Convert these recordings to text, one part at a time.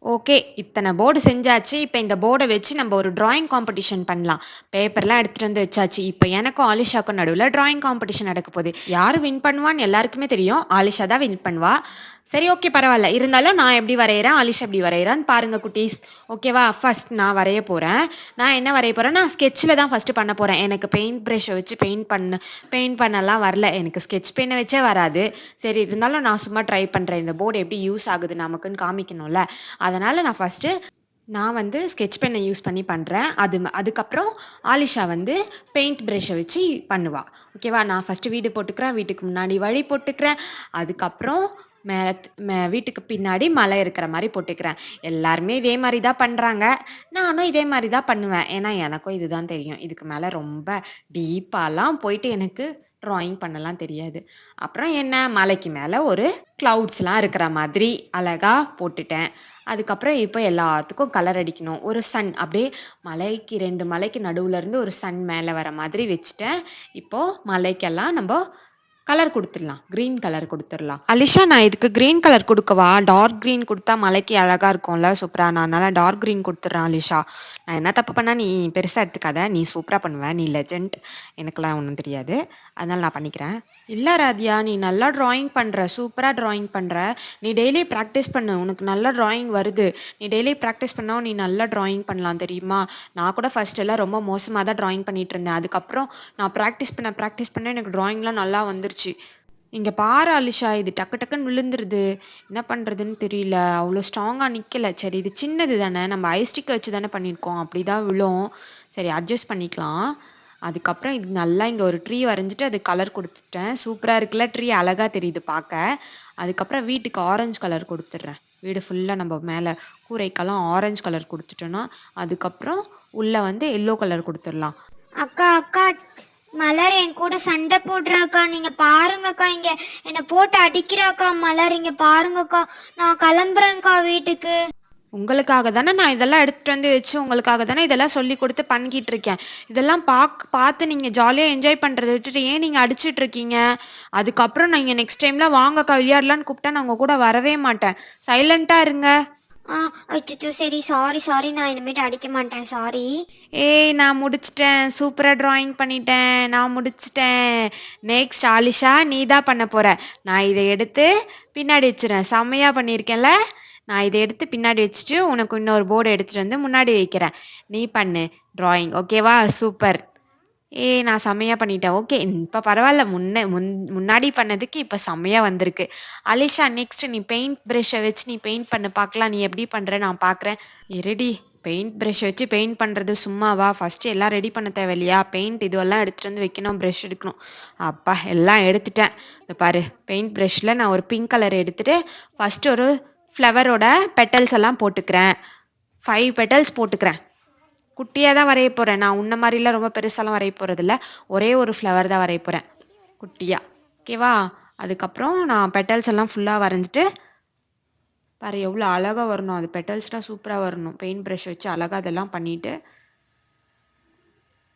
Okay. இத்தன board செஞ்சாச்சு. இப்ப இந்த போர்ட வச்சு நம்ம ஒரு ட்ராயிங் காம்படிஷன் பண்ணலாம். பேப்பர்லாம் எடுத்துட்டு வந்து வச்சாச்சு. இப்ப எனக்கும் ஆலிஷாக்கும் நடுவுல ட்ராயிங் காம்படிஷன் நடக்க போது. யாரு வின் பண்ணுவான்னு எல்லாருக்குமே தெரியும். ஆலிஷா தான் வின் பண்ணுவா. சரி ஓகே பரவால்ல. இருந்தாலும் நான் எப்படி வரையறேன், ஆலிஷா எப்படி வரையறான்னு பாருங்க குட்டீஸ். ஓகேவா? ஃபர்ஸ்ட் நான் வரைய போறேன். நான் என்ன வரைய போறேன்னா, ஸ்கெட்ச்ல தான் ஃபர்ஸ்ட் பண்ண போறேன். எனக்கு பெயிண்ட் பிரஷ்ஷ வச்சு பெயிண்ட் பண்ணலாம் வரல. எனக்கு ஸ்கெட்ச் பென்ன வச்சே வராது. சரி இருந்தாலும் நான் சும்மா ட்ரை பண்றேன். இந்த போர்டு எப்படி யூஸ் ஆகுது நமக்குன்னு காமிக்கணும்ல. அதனால நான் வந்து ஸ்கெட்ச் பென்ன யூஸ் பண்ணி பண்றேன். அதுக்கப்புறம் ஆலிஷா வந்து பெயிண்ட் பிரஷ்ஷ வச்சு பண்ணுவா. ஓகேவா? நான் ஃபர்ஸ்ட்டு வீடு போட்டுக்கிறேன். வீட்டுக்கு முன்னாடி வழி போட்டுக்கிறேன். அதுக்கப்புறம் வீட்டுக்கு பின்னாடி மலை இருக்கிற மாரி போட்டுக்கிறேன். எல்லாருமே இதே மாரி தான் பண்றாங்க. நானும் இதே மாரி தான் பண்ணுவேன். ஏன்னா, எனக்கும் இதுதான் தெரியும். இதுக்கு மேல ரொம்ப டீப்பாலாம் போயிட்டு எனக்கு ட்ராயிங் பண்ணலாம் தெரியாது. அப்புறம் என்ன மலைக்கு மேல ஒரு கிளவுட்ஸ்லாம் இருக்கிற மாதிரி அழகா போட்டுட்டேன். அதுக்கப்புறம் இப்ப எல்லாத்துக்கும் கலர் அடிக்கணும். ஒரு சன் அப்படியே 2 மலைக்கு நடுவுல இருந்து ஒரு சன் மேல வர மாதிரி வச்சுட்டேன். இப்போ மலைக்கெல்லாம் நம்ப கலர் குடுத்துடலாம். கிரீன் கலர் குடுத்துறலாம். அலிஷா நான் இதுக்கு கிரீன் கலர் குடுக்கவா? டார்க் கிரீன் குடுத்தா மலைக்கு அழகா இருக்கும்ல சூப்பரா. நான் அதனால டார்க் கிரீன் குடுத்துடுறேன் அலிஷா. நான் என்ன தப்பு பண்ணா நீ பெருசா எடுத்துக்காத. நீ சூப்பரா பண்ணுவ. நீ லெஜெண்ட். எனக்கெல்லாம் ஒண்ணும் தெரியாது. அதனால நான் பண்ணிக்கிறேன். இல்ல ராதியா, நீ நல்லா டிராயிங் பண்ற. சூப்பரா டிராயிங் பண்ற. நீ டெய்லி பிராக்டிஸ் பண்ணு. உனக்கு நல்ல டிராயிங் வருது. நீ டெய்லி பிராக்டிஸ் பண்ணா நீ நல்லா டிராயிங் பண்ணலாம் தெரியுமா? நான் கூட ஃபர்ஸ்ட் எல்லாம் ரொம்ப மோசமா தான் டிராயிங் பண்ணிட்டு இருந்தேன். அதுக்கப்புறம் நான் பிராக்டிஸ் பண்ண எனக்கு டிராயிங்லாம் நல்லா வந்துருச்சு. இங்க பாரு அலிஷா, இது டக்கு டக்குன்னு விழுந்துருது. என்ன பண்றதுன்னு தெரியல. அவ்ளோ ஸ்ட்ராங்கா நிக்கல. சரி இது சின்னது தானே. நம்ம ஐ ஸ்டிக் வச்சு தானே பண்ணியிருக்கோம். அப்படிதான் விழும். சரி அட்ஜஸ்ட் பண்ணிக்கலாம். அதுக்கப்புறம் இது நல்லா இங்க ஒரு ட்ரீ வரைஞ்சுட்டு அதுக்கு கலர் குடுத்துட்டேன். சூப்பரா இருக்குல்ல ட்ரீ அழகா தெரியுது பாக்க. அதுக்கப்புறம் வீட்டுக்கு ஆரஞ்சு கலர் குடுத்துடுறேன். வீடு ஃபுல்லா நம்ம மேல கூரைக்கெல்லாம் ஆரஞ்சு கலர் குடுத்துட்டோம்னா, அதுக்கப்புறம் உள்ள வந்து எல்லோ கலர் குடுத்துடலாம். அக்கா அக்கா மலர் என் கூட சண்டை போடுறாக்கா. நீங்க பாருங்கக்கா, இங்க என்னை போட்டு அடிக்கிறாக்கா மலர். இங்க பாருங்கக்கா, நான் கிளம்புறேன்க்கா வீட்டுக்கு. உங்களுக்காக தானே நான் இதெல்லாம் எடுத்துட்டு வந்து வச்சு, உங்களுக்காக தானே இதெல்லாம் சொல்லிக் குடுத்து பண்ணிக்கிட்டு இருக்கேன். இதெல்லாம் பார்த்து நீங்க ஜாலியா என்ஜாய் பண்றத விட்டுட்டு ஏன் நீங்க அடிச்சுட்டு இருக்கீங்க? அதுக்கப்புறம் நீங்க நெக்ஸ்ட் டைம்லாம் வாங்கக்கா விளையாடலான்னு கூப்பிட்டா நான் உங்க கூட வரவே மாட்டேன். சைலன்ட்டா இருங்க. ஆ, அச்சச்சோ, சரி, சாரி சாரி, நான் இனிமேட்டு அடிக்க மாட்டேன், சாரி. ஏய் நான் முடிச்சுட்டேன். சூப்பரா டிராயிங் பண்ணிட்டேன். நான் முடிச்சுட்டேன். நெக்ஸ்ட் ஆலிஷா நீ தான் பண்ண போற. நான் இத எடுத்து பின்னாடி வச்சுறேன். செம்மையா பண்ணியிருக்கேன்ல? நான் இத எடுத்து பின்னாடி வச்சுட்டு, உனக்கு இன்னொரு போர்டு எடுத்துட்டு வந்து முன்னாடி வைக்கிறேன். நீ பண்ணு டிராயிங். ஓகேவா? சூப்பர். ஏய் நான் செம்மையா பண்ணிட்டேன். ஓகே. இப்ப பரவால்ல. முன்னாடி பண்ணதுக்கு இப்ப செம்மையா வந்திருக்கு. அலிஷா நெக்ஸ்ட் நீ பெயிண்ட் பிரஷ்ஷ வச்சு நீ பெயிண்ட் பண்ணு பாக்கலாம். நீ எப்படி பண்ற நான் பார்க்குறேன். இருடி. பெயிண்ட் பிரஷ் வச்சு பெயிண்ட் பண்றது சும்மாவா? ஃபர்ஸ்ட்டு எல்லாம் ரெடி பண்ண தேவையில்லையா? பெயிண்ட் இதுவெல்லாம் எடுத்துட்டு வந்து வைக்கணும், பிரஷ் எடுக்கணும். அப்பா! எல்லாம் எடுத்துட்டேன். இத பாரு. பெயிண்ட் பிரஷ்ல நான் ஒரு பிங்க் கலர் எடுத்துட்டு, ஃபர்ஸ்ட்டு ஒரு ஃப்ளவரோட பெட்டல்ஸ் எல்லாம் போட்டுக்கிறேன். 5 பெட்டல்ஸ் போட்டுக்கிறேன். குட்டியா தான் வரைய போறேன். நான் உன்ன மாரிலாம் ரொம்ப பெருசாலாம் வரைய போறதில்ல. ஒரே ஒரு ஃப்ளவர் தான் வரைய போறேன். குட்டியா. ஓகேவா? அதுக்கப்புறம் நான் பெட்டல்ஸ் எல்லாம் ஃபுல்லா வரைஞ்சுட்டு பாரு எவ்வளோ அழகா வரணும். அது பெட்டல்ஸ்லாம் சூப்பரா வரணும். பெயிண்ட் பிரஷ் வச்சு அழகா அதெல்லாம் பண்ணிட்டு,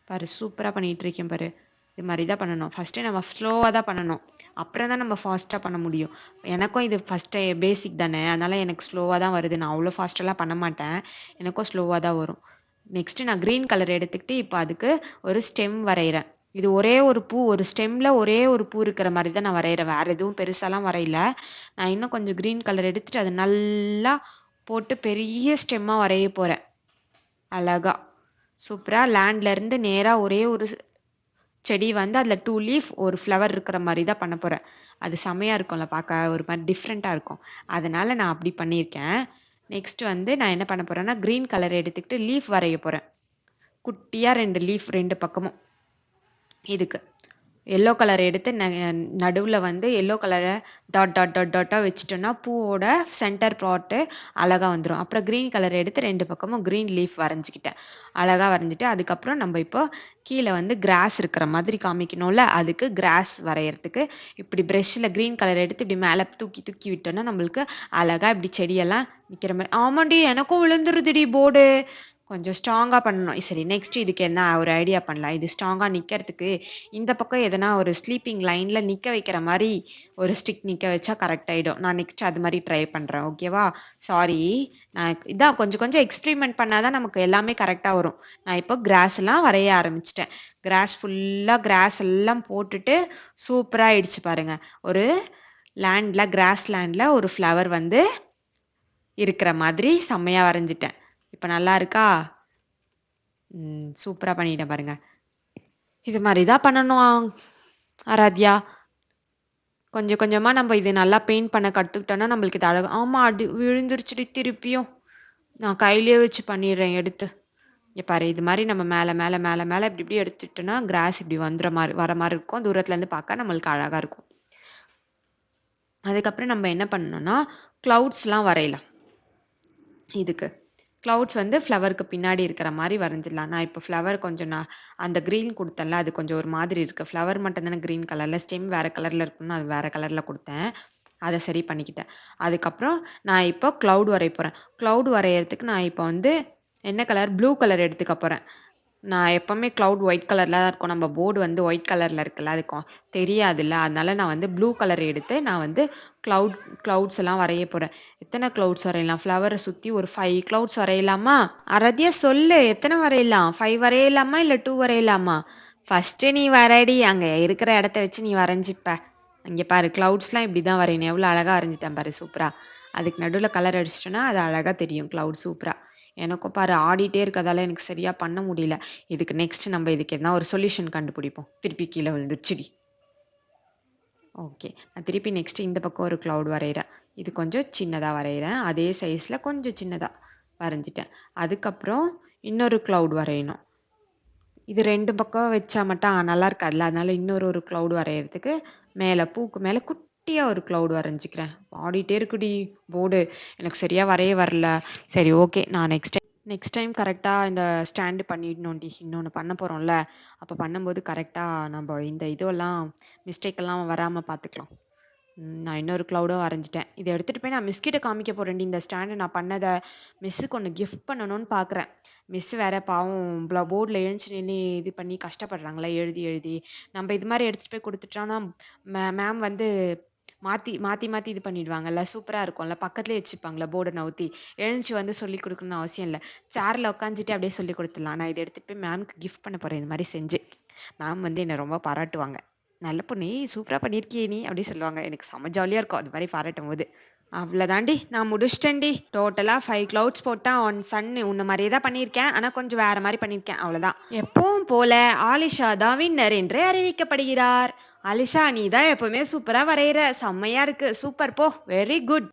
பாரு சூப்பரா பண்ணிட்டுருக்கேன் பாரு. இது மாரி தான் பண்ணணும். ஃபர்ஸ்ட்டு நம்ம ஸ்லோவா தான் பண்ணணும். அப்புறம் தான் நம்ம ஃபாஸ்ட்டா பண்ண முடியும். எனக்கும் இது ஃபர்ஸ்ட்டு பேசிக் தானே. அதனால எனக்கு ஸ்லோவா தான் வருது. நான் அவ்வளோ ஃபாஸ்ட்டாலாம் பண்ண மாட்டேன். எனக்கும் ஸ்லோவா தான் வரும். நெக்ஸ்ட்டு நான் கிரீன் கலர் எடுத்துக்கிட்டு, இப்ப அதுக்கு ஒரு ஸ்டெம் வரையிறேன். இது ஒரே ஒரு பூ, ஒரு ஸ்டெம்ல ஒரே ஒரு பூ இருக்கிற மாரி தான் நான் வரையிறேன். வேற எதுவும் பெருசாலாம் வரையல. நான் இன்னும் கொஞ்சம் கிரீன் கலர் எடுத்துட்டு, அத நல்லா போட்டு பெரிய ஸ்டெம்மா வரைய போறேன். அழகா. சூப்பரா லேண்ட்ல இருந்து நேரா ஒரே ஒரு செடி வந்து அதில 2 லீஃப், ஒரு ஃப்ளவர் இருக்கிற மாரி தான் பண்ண போறேன். அது செம்மையா இருக்கும்ல பார்க்க. ஒரு மாரி டிஃப்ரெண்ட்டா இருக்கும். அதனால நான் அப்படி பண்ணியிருக்கேன். நெக்ஸ்ட் வந்து நான் என்ன பண்ண போறேன்னா, கிரீன் கலர் எடுத்துக்கிட்டு லீஃப் வரைய போறேன். குட்டியா 2 லீஃப் 2 பக்கமும். இதுக்கு. எல்லோ கலர் எடுத்து நடுவுல வந்து எல்லோ கலர டாட்டா வச்சுட்டோம்னா, பூவோட சென்டர் பார்ட்டு அழகா வந்துரும். அப்புறம் கிரீன் கலர் எடுத்து 2 பக்கமும் கிரீன் லீஃப் வரைஞ்சுக்கிட்டேன். அழகா வரைஞ்சுட்டு, அதுக்கப்புறம் நம்ம இப்போ கீழ வந்து கிராஸ் இருக்கிற மாதிரி காமிக்கணும்ல, அதுக்கு கிராஸ் வரையறதுக்கு இப்படி பிரஷ்ல கிரீன் கலர் எடுத்து இப்படி மேல தூக்கி தூக்கி விட்டோம்னா, நம்மளுக்கு அழகா இப்படி செடியெல்லாம் நிக்கிற மாரி ஆமாண்டி எனக்கும் விழுந்துருதுடி போர்டு. கொஞ்சம் ஸ்ட்ராங்கா பண்ணணும். சரி நெக்ஸ்ட் இதுக்கு என்ன ஒரு ஐடியா பண்ணலாம். இது ஸ்ட்ராங்கா நிக்கிறதுக்கு, இந்த பக்கம் எதனா ஒரு ஸ்லீப்பிங் லைன்ல நிக்க வைக்கிற மாரி ஒரு ஸ்டிக் நிக்க வச்சா கரெக்ட் ஆயிடும். நான் நெக்ஸ்ட் அது மாரி ட்ரை பண்றேன். ஓகேவா? சாரி. நான் இதான் கொஞ்சம் கொஞ்சம் எக்ஸ்பெரிமென்ட் பண்ணா தான் நமக்கு எல்லாமே கரெக்ட்டா வரும். நான் இப்போ கிராஸ்லாம் வரைய ஆரம்பிச்சுட்டேன். கிராஸ் எல்லாம் போட்டுட்டு சூப்பரா ஆயிடுச்சு பாருங்க. ஒரு கிராஸ் லேண்ட்ல ஒரு ஃப்ளவர் வந்து இருக்கிற மாதிரி செம்மையா வரைஞ்சுட்டேன். இப்ப நல்லா இருக்கா? சூப்பரா பண்ணிட்டேன் பாருங்க. இது மாரி தான் பண்ணணும் ஆராத்யா. கொஞ்சம் கொஞ்சமா நம்ம இது நல்லா பெயிண்ட் பண்ண கத்துக்கிட்டோம்னா, நம்மளுக்கு இது அழகா ஆமா விழுந்துருச்சுடி திருப்பியும். நான் கையிலேயே வச்சு பண்ணிடுறேன் எடுத்து. இங்க பாரு இது மாரி நம்ம மேல மேல மேல மேல இப்டி இப்டி எடுத்துட்டோம்னா, கிராஸ் இப்டி வர மாரி இருக்கும். தூரத்துல இருந்து பார்க்க நம்மளுக்கு அழகா இருக்கும். அதுக்கப்புறம் நம்ம என்ன பண்ணணும்னா, கிளவுட்ஸ்லாம் வரையலாம் இதுக்கு. கிளவுட்ஸ் வந்து ஃப்ளவருக்கு பின்னாடி இருக்கிற மாரி வரைஞ்சிடலாம். நான் இப்போ ஃப்ளவர் கொஞ்சம் அந்த கிரீன் குடுத்தேன்ல, அது கொஞ்சம் ஒரு மாதிரி இருக்கு. ஃப்ளவர் மட்டும் தானே கிரீன் கலர்ல, ஸ்டெம் வேற கலர்ல இருக்கும்னு அது வேற கலர்ல குடுத்தேன். அத சரி பண்ணிக்கிட்டேன். அதுக்கப்புறம் நான் இப்போ கிளவுட் வரைய போறேன். கிளவுட் வரையறதுக்கு நான் இப்போ வந்து என்ன கலர்? ப்ளூ கலர் எடுத்துக்க போறேன். நான் எப்பவுமே கிளவுட் ஒயிட் கலர்ல தான் இருக்கும். நம்ம போர்டு வந்து ஒயிட் கலர்ல இருக்குல்ல, அது தெரியாதுல்ல. அதனால நான் வந்து ப்ளூ கலர் எடுத்து நான் வந்து கிளவுட் கிளவுட்ஸ் எல்லாம் வரைய போறேன். எத்தன கிளவுட்ஸ் வரையலாம்? ஃப்ளவர சுத்தி ஒரு 5 கிளவுட்ஸ் வரையலாமா? ஆராத்யா சொல்லு. எத்தன வரையலாம்? 5 வரையலாமா? இல்ல 2 வரையலாமா? ஃபர்ஸ்ட்டு நீ வரைடி. அங்க இருக்கிற இடத்த வச்சு நீ வரைஞ்சுப்ப. இங்க பாரு கிளவுட்ஸ்லாம் இப்படிதான் வரையணும். எவ்வளோ அழகா வரைஞ்சுட்டேன் பாரு சூப்பரா. அதுக்கு நடுவுல கலர் அடிச்சிட்டோம்னா, அது அழகா தெரியும் கிளவுட் சூப்பரா. எனக்கும் பாரு ஆடிட்டே இருக்கதால எனக்கு சரியா பண்ண முடியல. இதுக்கு நெக்ஸ்ட் நம்ம இதுக்கு எதனா ஒரு சொல்யூஷன் கண்டுபிடிப்போம். திருப்பி கீழ விழுந்துருச்சுடி. ஓகே. நான் திருப்பி நெக்ஸ்ட் இந்த பக்கம் ஒரு கிளவுட் வரையறேன். இது கொஞ்சம் சின்னதா வரையறேன். அதே சைஸ்ல கொஞ்சம் சின்னதா வரைஞ்சுட்டேன். அதுக்கப்புறம் இன்னொரு கிளவுட் வரையணும். இது 2 பக்கம் வச்சா மட்டும் நல்லா இருக்காதுல்ல. அதனால இன்னொரு ஒரு கிளவுட் வரையறதுக்கு மேல பூக்கு மேல குட்டியா ஒரு கிளவுட் வரைஞ்சுக்கிறேன். ஆடிட்டே இருக்குடி போர்டு. எனக்கு சரியா வரைய வரல. சரி ஓகே. நான் நெக்ஸ்ட் டைம் கரெக்ட்டா இந்த ஸ்டாண்ட் பண்ணிடணும்டி. இன்னொன்னு பண்ண போறோம்ல. அப்ப பண்ணும்போது கரெக்ட்டா நம்ப இந்த இதுவெல்லாம் மிஸ்டேக் எல்லாம் வராம பார்த்துக்கலாம். நான் இன்னொரு கிளவுடும் வரைஞ்சுட்டேன். இத எடுத்துட்டு போய் நான் மிஸ் கிட்ட காமிக்க போறேன்டி. இந்த ஸ்டாண்ட் நான் பண்ணத. மிஸ்ஸுக்கு ஒண்ணு கிஃப்ட் பண்ணணும்னு பார்க்குறேன். மிஸ் வேற பாவம் போர்ட்ல எழுந்துச்சு நின்னு இது பண்ணி கஷ்டப்படுறாங்கல்ல எழுதி எழுதி. நம்ம இது மாரி எடுத்துட்டு போய் குடுத்துட்டோம்னா, மேம் வந்து மாத்தி மாத்தி மாத்தி இது பண்ணிடுவாங்கல்ல. சூப்பரா இருக்கும்ல. பக்கத்துலயே வச்சுப்பாங்கல்ல போர்ட நவுத்தி. எழுந்துச்சு வந்து சொல்லிக் குடுக்கணும்னு அவசியம் இல்ல. சேர்ல உட்காந்துட்டு அப்படியே சொல்லிக் குடுத்துடலாம். நான் இத எடுத்துட்டு போய் மேம்க்கு கிஃப்ட் பண்ண போறேன் இது மாரி செஞ்சு. மேம் வந்து என்ன ரொம்ப பாராட்டுவாங்க. "நல்ல பொண்ணு, சூப்பரா பண்ணியிருக்கியே நீ" அப்படி சொல்லுவாங்க. எனக்கு செம்ம ஜாலியா இருக்கும் அது மாரி பாராட்டும்போது. அவ்வளதான்டி. நான் முடிச்சுட்டேன்டி. டோட்டலா 5 கிளவுட்ஸ் போட்டா ஆன் சன் உன்ன மாரியே தான் பண்ணியிருக்கேன். ஆனா கொஞ்சம் வேற மாரி பண்ணியிருக்கேன். அவ்வளதான். எப்பவும் போல ஆலிஷா தான் வின்னர் என்று அறிவிக்கப்படுகிறார். ஆலிஷா நீ தான் எப்பவுமே சூப்பரா வரையிற. செம்மையா இருக்கு. சூப்பர் போ. Very good.